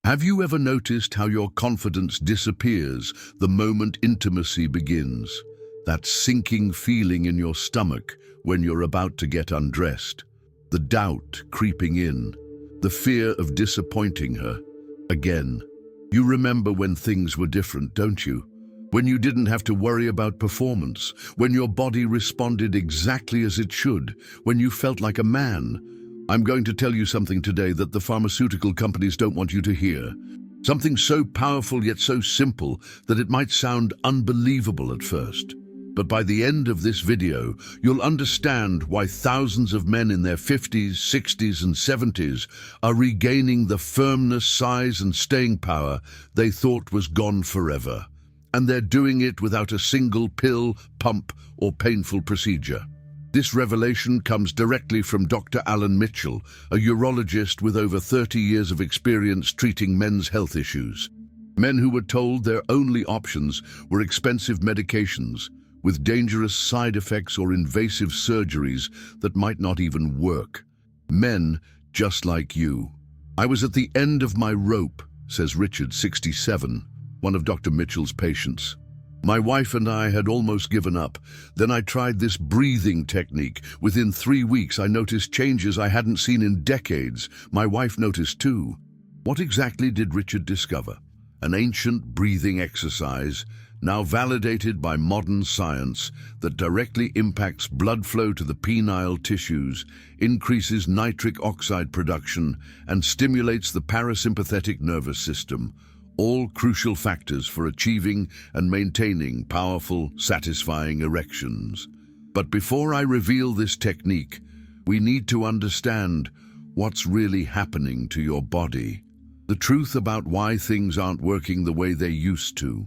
Have you ever noticed how your confidence disappears the moment intimacy begins? That sinking feeling in your stomach when you're about to get undressed. The doubt creeping in. The fear of disappointing her. Again. You remember when things were different, don't you? When you didn't have to worry about performance. When your body responded exactly as it should. When you felt like a man. I'm going to tell you something today that the pharmaceutical companies don't want you to hear. Something so powerful yet so simple that it might sound unbelievable at first. But by the end of this video, you'll understand why thousands of men in their 50s, 60s and 70s are regaining the firmness, size and staying power they thought was gone forever. And they're doing it without a single pill, pump or painful procedure. This revelation comes directly from Dr. Alan Mitchell, a urologist with over 30 years of experience treating men's health issues. Men who were told their only options were expensive medications, with dangerous side effects or invasive surgeries that might not even work. Men just like you. I was at the end of my rope, says Richard, 67, one of Dr. Mitchell's patients. My wife and I had almost given up. Then I tried this breathing technique. Within 3 weeks, I noticed changes I hadn't seen in decades. My wife noticed too. What exactly did Richard discover? An ancient breathing exercise, now validated by modern science, that directly impacts blood flow to the penile tissues, increases nitric oxide production, and stimulates the parasympathetic nervous system. All crucial factors for achieving and maintaining powerful, satisfying erections. But before I reveal this technique, we need to understand what's really happening to your body. The truth about why things aren't working the way they used to,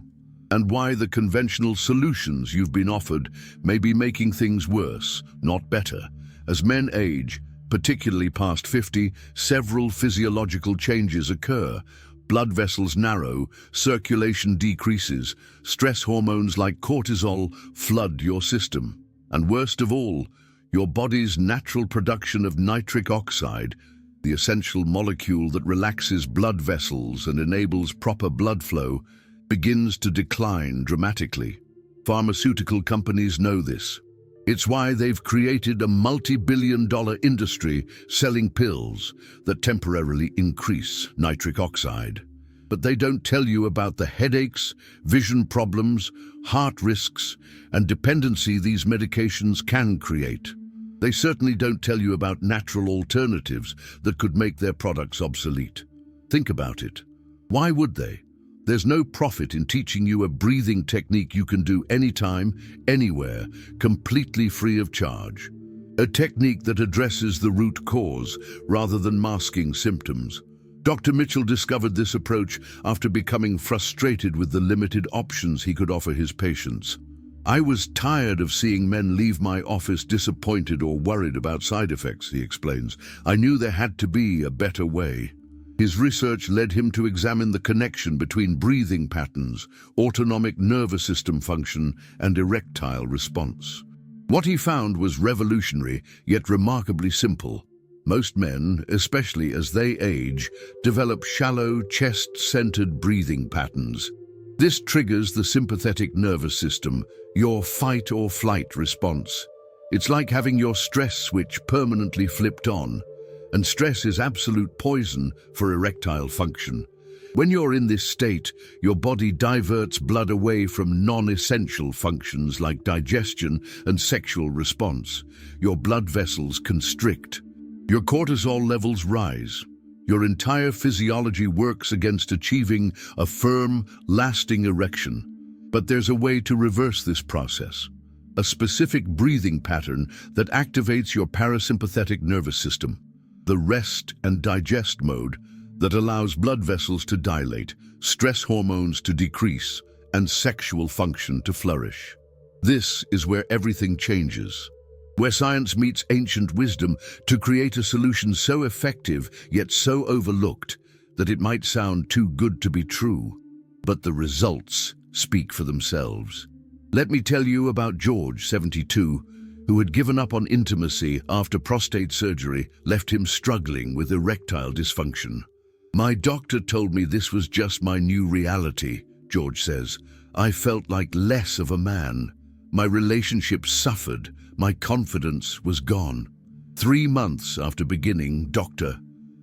and why the conventional solutions you've been offered may be making things worse, not better. As men age, particularly past 50, several physiological changes occur. Blood vessels narrow, circulation decreases, stress hormones like cortisol flood your system. And worst of all, your body's natural production of nitric oxide, the essential molecule that relaxes blood vessels and enables proper blood flow, begins to decline dramatically. Pharmaceutical companies know this. It's why they've created a multi-billion-dollar industry selling pills that temporarily increase nitric oxide. But they don't tell you about the headaches, vision problems, heart risks, and dependency these medications can create. They certainly don't tell you about natural alternatives that could make their products obsolete. Think about it. Why would they? There's no profit in teaching you a breathing technique you can do anytime, anywhere, completely free of charge. A technique that addresses the root cause rather than masking symptoms. Dr. Mitchell discovered this approach after becoming frustrated with the limited options he could offer his patients. I was tired of seeing men leave my office disappointed or worried about side effects, he explains. I knew there had to be a better way. His research led him to examine the connection between breathing patterns, autonomic nervous system function, and erectile response. What he found was revolutionary, yet remarkably simple. Most men, especially as they age, develop shallow, chest-centered breathing patterns. This triggers the sympathetic nervous system, your fight or flight response. It's like having your stress switch permanently flipped on. And stress is absolute poison for erectile function. When you're in this state, your body diverts blood away from non-essential functions like digestion and sexual response. Your blood vessels constrict. Your cortisol levels rise. Your entire physiology works against achieving a firm, lasting erection. But there's a way to reverse this process. A specific breathing pattern that activates your parasympathetic nervous system. The rest and digest mode that allows blood vessels to dilate, stress hormones to decrease, and sexual function to flourish. This is where everything changes, where science meets ancient wisdom to create a solution so effective yet so overlooked that it might sound too good to be true. But the results speak for themselves. Let me tell you about George, 72, who had given up on intimacy after prostate surgery left him struggling with erectile dysfunction. My doctor told me this was just my new reality, George says. I felt like less of a man. My relationship suffered. My confidence was gone. 3 months after beginning Dr.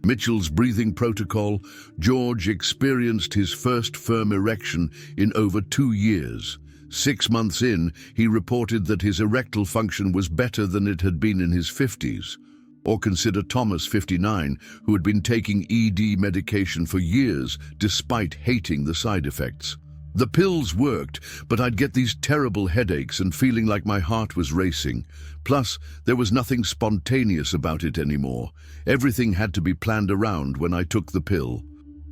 Mitchell's breathing protocol, George experienced his first firm erection in over 2 years. 6 months in, he reported that his erectile function was better than it had been in his 50s. Or consider Thomas, 59, who had been taking ED medication for years despite hating the side effects. The pills worked, but I'd get these terrible headaches and feeling like my heart was racing. Plus, there was nothing spontaneous about it anymore. Everything had to be planned around when I took the pill.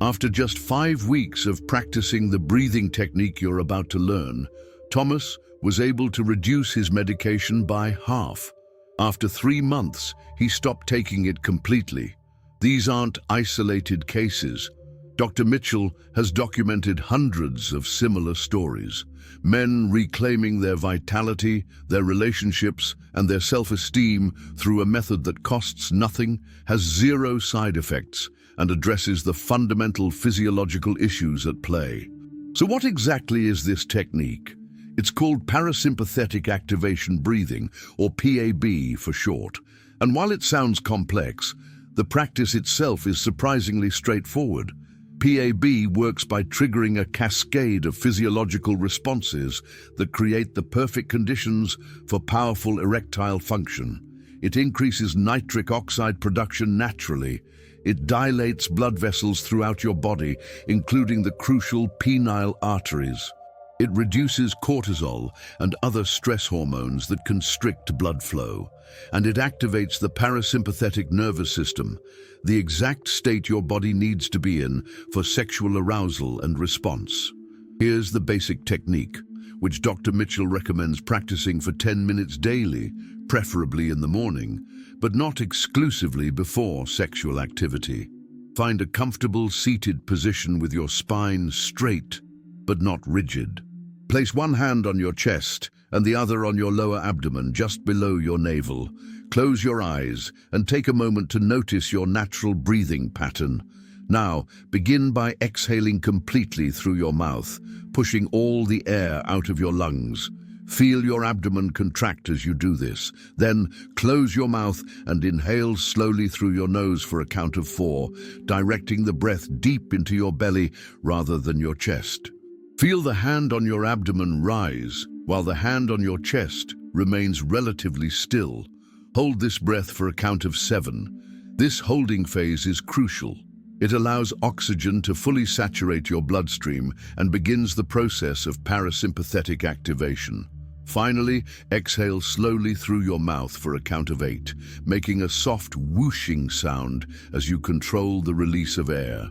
After just 5 weeks of practicing the breathing technique you're about to learn, Thomas was able to reduce his medication by half. After 3 months, he stopped taking it completely. These aren't isolated cases. Dr. Mitchell has documented hundreds of similar stories. Men reclaiming their vitality, their relationships, and their self-esteem through a method that costs nothing, has 0 side effects, and addresses the fundamental physiological issues at play. So what exactly is this technique? It's called parasympathetic activation breathing, or PAB for short. And while it sounds complex, the practice itself is surprisingly straightforward. PAB works by triggering a cascade of physiological responses that create the perfect conditions for powerful erectile function. It increases nitric oxide production naturally. It dilates blood vessels throughout your body, including the crucial penile arteries. It reduces cortisol and other stress hormones that constrict blood flow. And it activates the parasympathetic nervous system, the exact state your body needs to be in for sexual arousal and response. Here's the basic technique, which Dr. Mitchell recommends practicing for 10 minutes daily, preferably in the morning, but not exclusively before sexual activity. Find a comfortable seated position with your spine straight, but not rigid. Place one hand on your chest and the other on your lower abdomen, just below your navel. Close your eyes and take a moment to notice your natural breathing pattern. Now, begin by exhaling completely through your mouth, pushing all the air out of your lungs. Feel your abdomen contract as you do this. Then, close your mouth and inhale slowly through your nose for a count of 4, directing the breath deep into your belly rather than your chest. Feel the hand on your abdomen rise, while the hand on your chest remains relatively still. Hold this breath for a count of 7. This holding phase is crucial. It allows oxygen to fully saturate your bloodstream and begins the process of parasympathetic activation. Finally, exhale slowly through your mouth for a count of 8, making a soft whooshing sound as you control the release of air.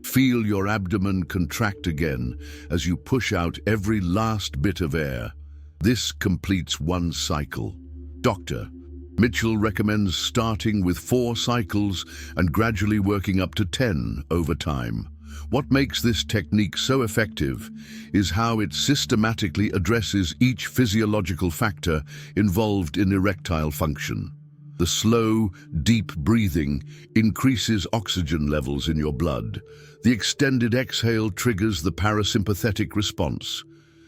Feel your abdomen contract again as you push out every last bit of air. This completes one cycle. Dr. Mitchell recommends starting with 4 cycles and gradually working up to 10 over time. What makes this technique so effective is how it systematically addresses each physiological factor involved in erectile function. The slow, deep breathing increases oxygen levels in your blood. The extended exhale triggers the parasympathetic response.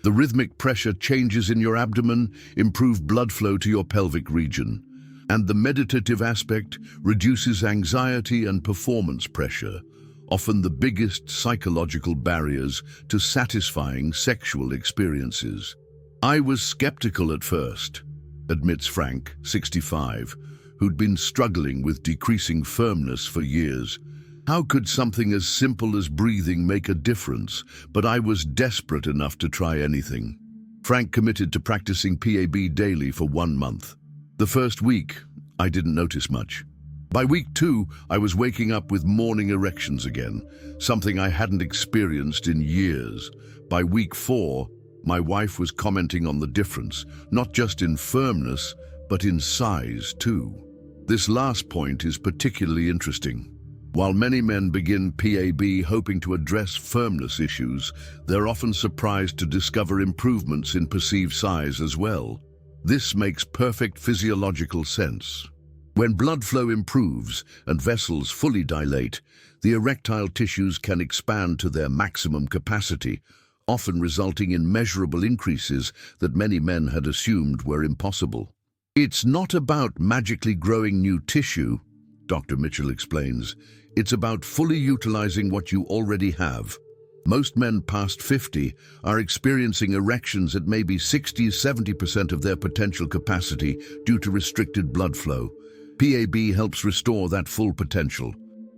The rhythmic pressure changes in your abdomen improve blood flow to your pelvic region. And the meditative aspect reduces anxiety and performance pressure, often the biggest psychological barriers to satisfying sexual experiences. I was skeptical at first, admits Frank, 65, who'd been struggling with decreasing firmness for years. How could something as simple as breathing make a difference? But I was desperate enough to try anything. Frank committed to practicing PAB daily for 1 month. The first week, I didn't notice much. By week 2, I was waking up with morning erections again, something I hadn't experienced in years. By week 4, my wife was commenting on the difference, not just in firmness, but in size too. This last point is particularly interesting. While many men begin PAB hoping to address firmness issues, they're often surprised to discover improvements in perceived size as well. This makes perfect physiological sense. When blood flow improves and vessels fully dilate, the erectile tissues can expand to their maximum capacity, often resulting in measurable increases that many men had assumed were impossible. It's not about magically growing new tissue, Dr. Mitchell explains. It's about fully utilizing what you already have. Most men past 50 are experiencing erections at maybe 60–70% of their potential capacity due to restricted blood flow. PAB helps restore that full potential.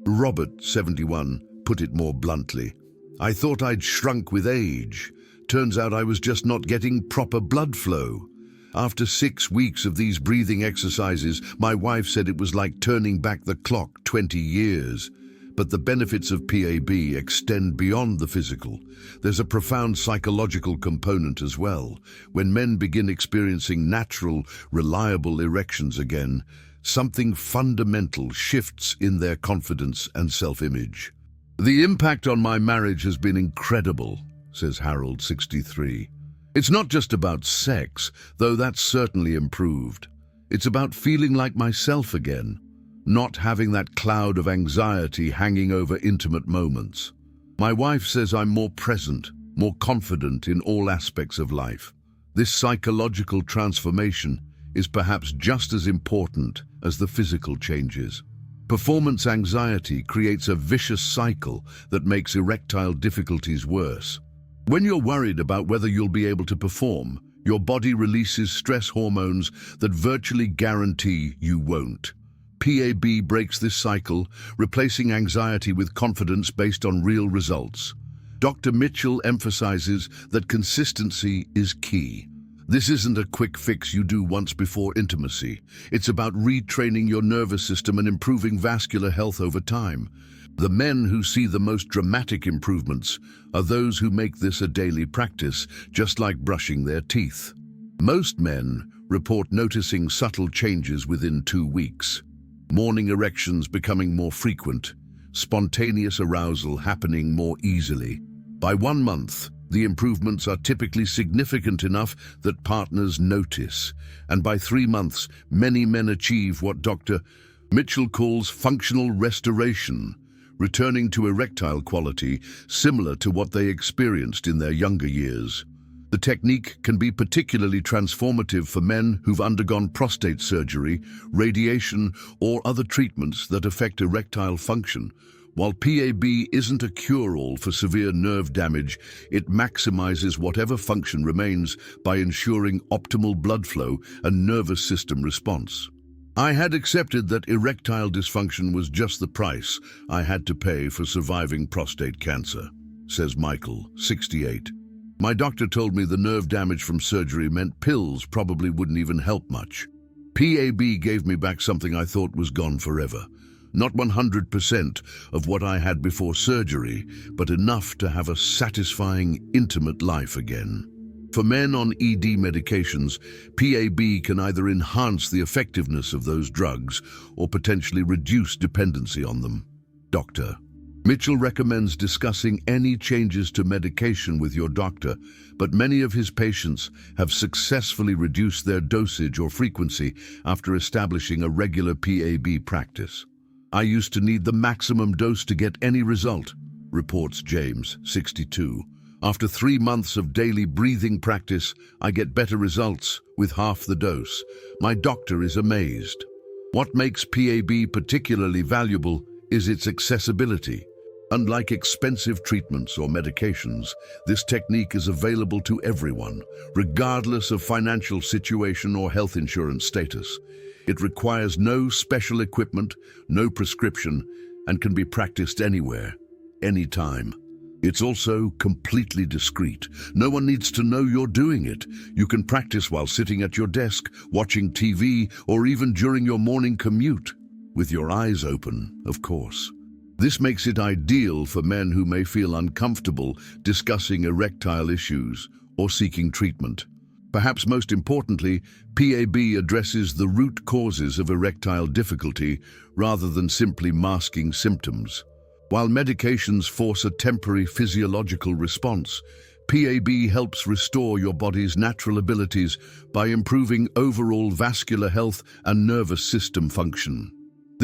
Robert, 71, put it more bluntly. I thought I'd shrunk with age. Turns out I was just not getting proper blood flow. After 6 weeks of these breathing exercises, my wife said it was like turning back the clock 20 years. But the benefits of PAB extend beyond the physical. There's a profound psychological component as well. When men begin experiencing natural, reliable erections again, something fundamental shifts in their confidence and self-image. The impact on my marriage has been incredible, says Harold, 63. It's not just about sex, though that's certainly improved. It's about feeling like myself again, not having that cloud of anxiety hanging over intimate moments. My wife says I'm more present, more confident in all aspects of life. This psychological transformation is perhaps just as important as the physical changes. Performance anxiety creates a vicious cycle that makes erectile difficulties worse. When you're worried about whether you'll be able to perform, your body releases stress hormones that virtually guarantee you won't. PAB breaks this cycle, replacing anxiety with confidence based on real results. Dr. Mitchell emphasizes that consistency is key. This isn't a quick fix you do once before intimacy. It's about retraining your nervous system and improving vascular health over time. The men who see the most dramatic improvements are those who make this a daily practice, just like brushing their teeth. Most men report noticing subtle changes within 2 weeks. Morning erections becoming more frequent, spontaneous arousal happening more easily. By 1 month, the improvements are typically significant enough that partners notice, and by 3 months, many men achieve what Dr. Mitchell calls functional restoration, returning to erectile quality similar to what they experienced in their younger years. The technique can be particularly transformative for men who've undergone prostate surgery, radiation, or other treatments that affect erectile function. While PAB isn't a cure-all for severe nerve damage, it maximizes whatever function remains by ensuring optimal blood flow and nervous system response. I had accepted that erectile dysfunction was just the price I had to pay for surviving prostate cancer, says Michael, 68. My doctor told me the nerve damage from surgery meant pills probably wouldn't even help much. PAB gave me back something I thought was gone forever. Not 100% of what I had before surgery, but enough to have a satisfying, intimate life again. For men on ED medications, PAB can either enhance the effectiveness of those drugs or potentially reduce dependency on them. Dr. Mitchell recommends discussing any changes to medication with your doctor, but many of his patients have successfully reduced their dosage or frequency after establishing a regular PAB practice. I used to need the maximum dose to get any result, reports James, 62. After 3 months of daily breathing practice, I get better results with half the dose. My doctor is amazed. What makes PAB particularly valuable is its accessibility. Unlike expensive treatments or medications, this technique is available to everyone, regardless of financial situation or health insurance status. It requires no special equipment, no prescription, and can be practiced anywhere, anytime. It's also completely discreet. No one needs to know you're doing it. You can practice while sitting at your desk, watching TV, or even during your morning commute, with your eyes open, of course. This makes it ideal for men who may feel uncomfortable discussing erectile issues or seeking treatment. Perhaps most importantly, PAB addresses the root causes of erectile difficulty rather than simply masking symptoms. While medications force a temporary physiological response, PAB helps restore your body's natural abilities by improving overall vascular health and nervous system function.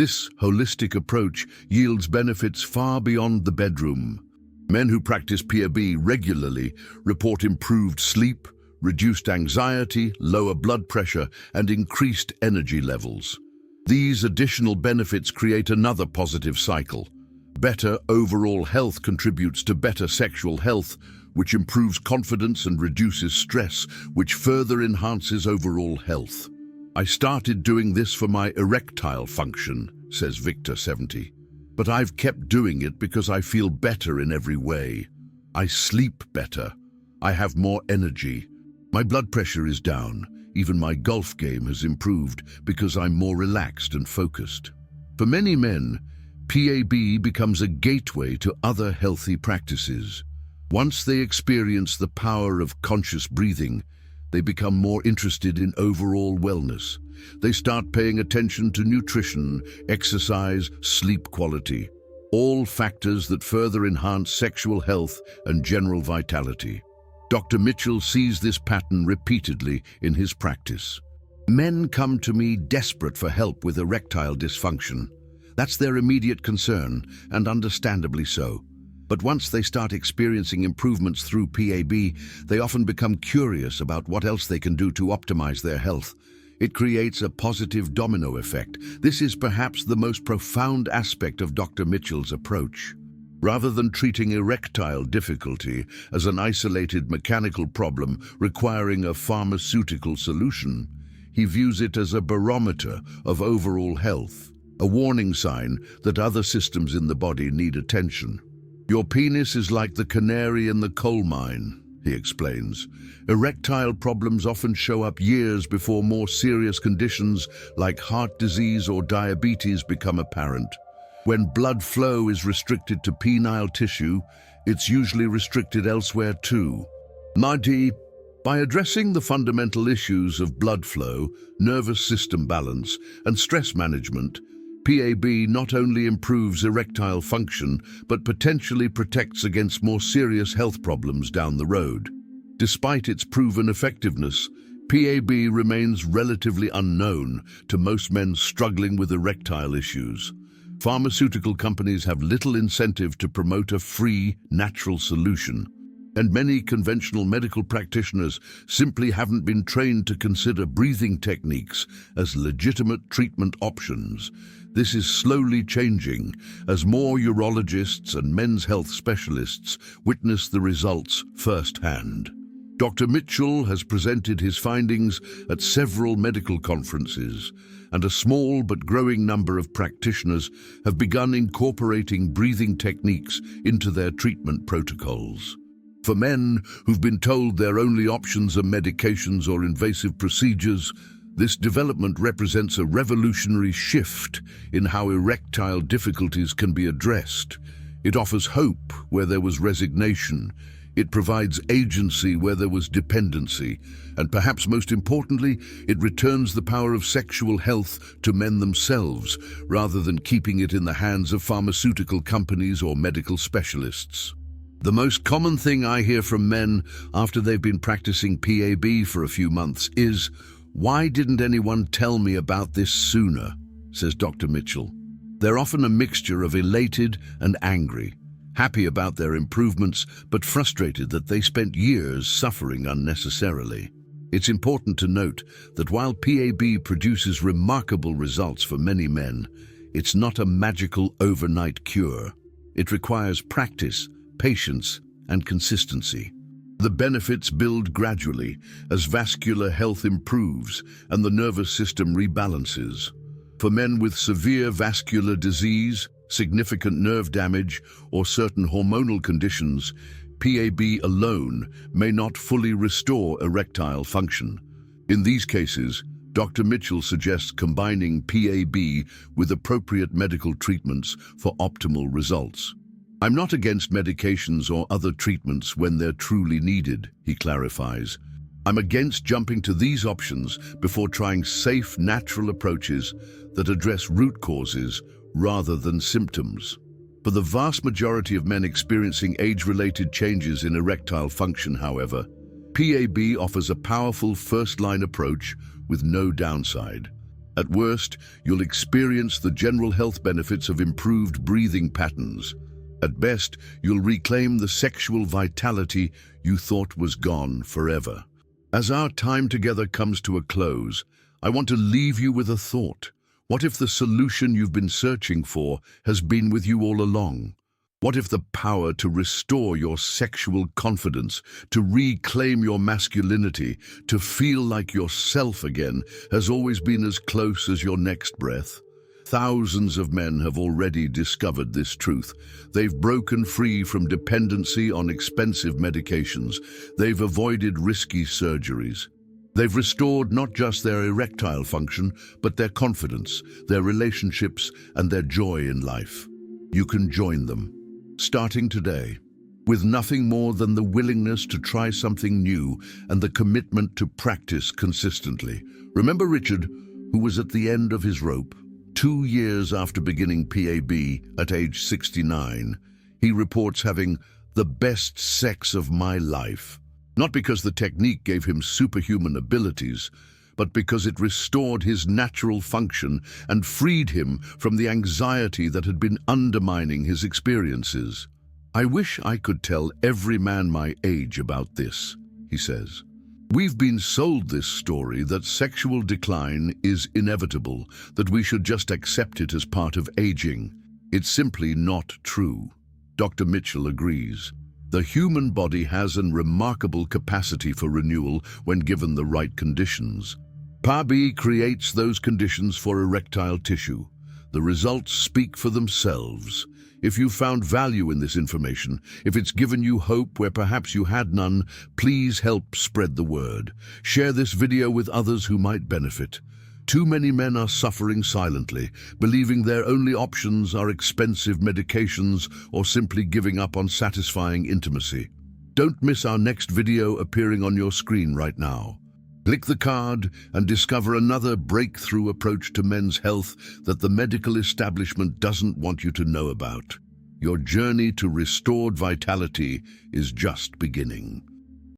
This holistic approach yields benefits far beyond the bedroom. Men who practice PAB regularly report improved sleep, reduced anxiety, lower blood pressure, and increased energy levels. These additional benefits create another positive cycle. Better overall health contributes to better sexual health, which improves confidence and reduces stress, which further enhances overall health. I started doing this for my erectile function, says Victor, 70. But I've kept doing it because I feel better in every way. I sleep better. I have more energy. My blood pressure is down. Even my golf game has improved because I'm more relaxed and focused. For many men, PAB becomes a gateway to other healthy practices. Once they experience the power of conscious breathing, they become more interested in overall wellness. They start paying attention to nutrition, exercise, sleep quality, all factors that further enhance sexual health and general vitality. Dr. Mitchell sees this pattern repeatedly in his practice. Men come to me desperate for help with erectile dysfunction. That's their immediate concern, and understandably so. But once they start experiencing improvements through PAB, they often become curious about what else they can do to optimize their health. It creates a positive domino effect. This is perhaps the most profound aspect of Dr. Mitchell's approach. Rather than treating erectile difficulty as an isolated mechanical problem requiring a pharmaceutical solution, he views it as a barometer of overall health, a warning sign that other systems in the body need attention. Your penis is like the canary in the coal mine, he explains. Erectile problems often show up years before more serious conditions like heart disease or diabetes become apparent. When blood flow is restricted to penile tissue, it's usually restricted elsewhere too. By addressing the fundamental issues of blood flow, nervous system balance, and stress management, PAB not only improves erectile function, but potentially protects against more serious health problems down the road. Despite its proven effectiveness, PAB remains relatively unknown to most men struggling with erectile issues. Pharmaceutical companies have little incentive to promote a free, natural solution, and many conventional medical practitioners simply haven't been trained to consider breathing techniques as legitimate treatment options. This is slowly changing as more urologists and men's health specialists witness the results firsthand. Dr. Mitchell has presented his findings at several medical conferences, and a small but growing number of practitioners have begun incorporating breathing techniques into their treatment protocols. For men who've been told their only options are medications or invasive procedures, this development represents a revolutionary shift in how erectile difficulties can be addressed. It offers hope where there was resignation. It provides agency where there was dependency. And perhaps most importantly, it returns the power of sexual health to men themselves, rather than keeping it in the hands of pharmaceutical companies or medical specialists. The most common thing I hear from men after they've been practicing PAB for a few months is, "Why didn't anyone tell me about this sooner?" says Dr. Mitchell. They're often a mixture of elated and angry, happy about their improvements, but frustrated that they spent years suffering unnecessarily. It's important to note that while PAB produces remarkable results for many men, it's not a magical overnight cure. It requires practice, patience, and consistency. The benefits build gradually as vascular health improves and the nervous system rebalances. For men with severe vascular disease, significant nerve damage, or certain hormonal conditions, PAB alone may not fully restore erectile function. In these cases, Dr. Mitchell suggests combining PAB with appropriate medical treatments for optimal results. "I'm not against medications or other treatments when they're truly needed," he clarifies. "I'm against jumping to these options before trying safe, natural approaches that address root causes rather than symptoms." For the vast majority of men experiencing age-related changes in erectile function, however, PAB offers a powerful first-line approach with no downside. At worst, you'll experience the general health benefits of improved breathing patterns. At best, you'll reclaim the sexual vitality you thought was gone forever. As our time together comes to a close, I want to leave you with a thought. What if the solution you've been searching for has been with you all along? What if the power to restore your sexual confidence, to reclaim your masculinity, to feel like yourself again, has always been as close as your next breath? Thousands of men have already discovered this truth. They've broken free from dependency on expensive medications. They've avoided risky surgeries. They've restored not just their erectile function, but their confidence, their relationships, and their joy in life. You can join them, starting today, with nothing more than the willingness to try something new and the commitment to practice consistently. Remember Richard, who was at the end of his rope? 2 years after beginning PAB at age 69, he reports having the best sex of my life. Not because the technique gave him superhuman abilities, but because it restored his natural function and freed him from the anxiety that had been undermining his experiences. I wish I could tell every man my age about this, he says. We've been sold this story that sexual decline is inevitable, that we should just accept it as part of aging. It's simply not true. Dr. Mitchell agrees. The human body has a remarkable capacity for renewal when given the right conditions. PAB creates those conditions for erectile tissue. The results speak for themselves. If you found value in this information, if it's given you hope where perhaps you had none, please help spread the word. Share this video with others who might benefit. Too many men are suffering silently, believing their only options are expensive medications or simply giving up on satisfying intimacy. Don't miss our next video appearing on your screen right now. Click the card and discover another breakthrough approach to men's health that the medical establishment doesn't want you to know about. Your journey to restored vitality is just beginning.